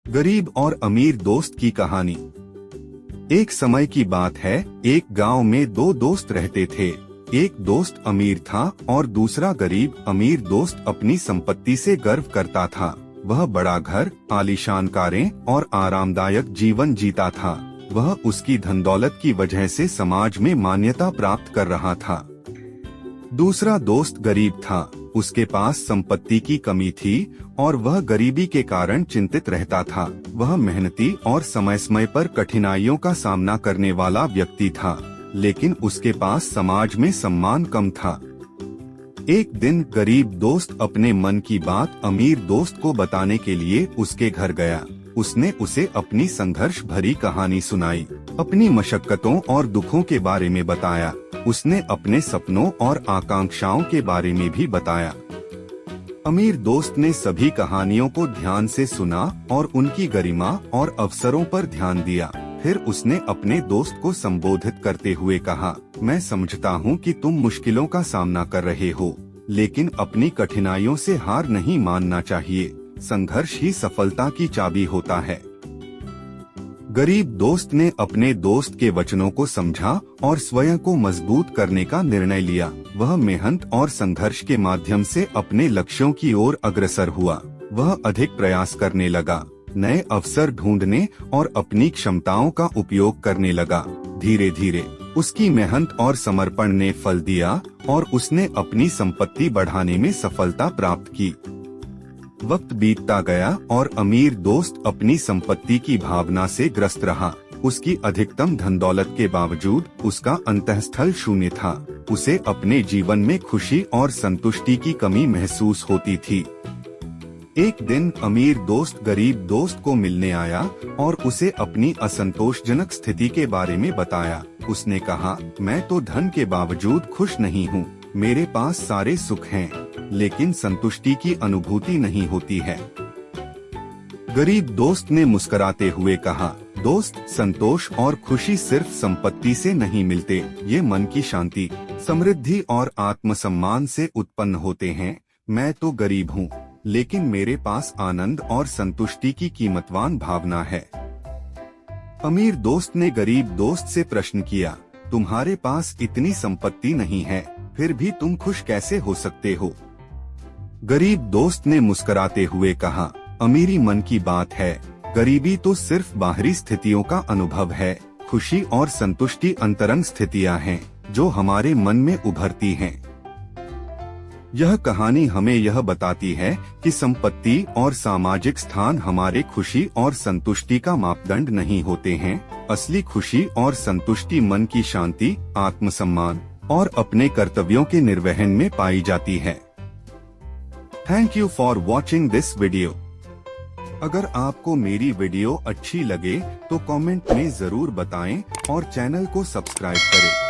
गरीब और अमीर दोस्त की कहानी। एक समय की बात है, एक गांव में दो दोस्त रहते थे। एक दोस्त अमीर था और दूसरा गरीब। अमीर दोस्त अपनी संपत्ति से गर्व करता था। वह बड़ा घर, आलीशान कारें और आरामदायक जीवन जीता था। वह उसकी धन दौलत की वजह से समाज में मान्यता प्राप्त कर रहा था। दूसरा दोस्त गरीब था। उसके पास संपत्ति की कमी थी और वह गरीबी के कारण चिंतित रहता था। वह मेहनती और समय समय पर कठिनाइयों का सामना करने वाला व्यक्ति था, लेकिन उसके पास समाज में सम्मान कम था। एक दिन गरीब दोस्त अपने मन की बात अमीर दोस्त को बताने के लिए उसके घर गया। उसने उसे अपनी संघर्ष भरी कहानी सुनाई, अपनी मशक्कतों और दुखों के बारे में बताया। उसने अपने सपनों और आकांक्षाओं के बारे में भी बताया। अमीर दोस्त ने सभी कहानियों को ध्यान से सुना और उनकी गरिमा और अवसरों पर ध्यान दिया। फिर उसने अपने दोस्त को संबोधित करते हुए कहा, मैं समझता हूँ कि तुम मुश्किलों का सामना कर रहे हो, लेकिन अपनी कठिनाइयों से हार नहीं मानना चाहिए। संघर्ष ही सफलता की चाबी होता है। गरीब दोस्त ने अपने दोस्त के वचनों को समझा और स्वयं को मजबूत करने का निर्णय लिया। वह मेहनत और संघर्ष के माध्यम से अपने लक्ष्यों की ओर अग्रसर हुआ। वह अधिक प्रयास करने लगा, नए अवसर ढूंढने और अपनी क्षमताओं का उपयोग करने लगा। धीरे धीरे उसकी मेहनत और समर्पण ने फल दिया और उसने अपनी संपत्ति बढ़ाने में सफलता प्राप्त की। वक्त बीतता गया और अमीर दोस्त अपनी संपत्ति की भावना से ग्रस्त रहा। उसकी अधिकतम धन दौलत के बावजूद उसका अंतःस्थल शून्य था। उसे अपने जीवन में खुशी और संतुष्टि की कमी महसूस होती थी। एक दिन अमीर दोस्त गरीब दोस्त को मिलने आया और उसे अपनी असंतोषजनक स्थिति के बारे में बताया। उसने कहा, मैं तो धन के बावजूद खुश नहीं हूँ। मेरे पास सारे सुख हैं, लेकिन संतुष्टि की अनुभूति नहीं होती है। गरीब दोस्त ने मुस्कुराते हुए कहा, दोस्त, संतोष और खुशी सिर्फ संपत्ति से नहीं मिलते। ये मन की शांति, समृद्धि और आत्मसम्मान से उत्पन्न होते हैं। मैं तो गरीब हूँ, लेकिन मेरे पास आनंद और संतुष्टि की कीमतवान भावना है। अमीर दोस्त ने गरीब दोस्त से प्रश्न किया, तुम्हारे पास इतनी संपत्ति नहीं है, फिर भी तुम खुश कैसे हो सकते हो? गरीब दोस्त ने मुस्कुराते हुए कहा, अमीरी मन की बात है। गरीबी तो सिर्फ बाहरी स्थितियों का अनुभव है। खुशी और संतुष्टि अंतरंग स्थितियां हैं, जो हमारे मन में उभरती हैं। यह कहानी हमें यह बताती है कि संपत्ति और सामाजिक स्थान हमारे खुशी और संतुष्टि का मापदंड नहीं होते हैं। असली खुशी और संतुष्टि मन की शांति, आत्मसम्मान और अपने कर्तव्यों के निर्वहन में पाई जाती है। Thank you for watching this video. अगर आपको मेरी वीडियो अच्छी लगे तो कमेंट में जरूर बताएं और चैनल को सब्सक्राइब करें।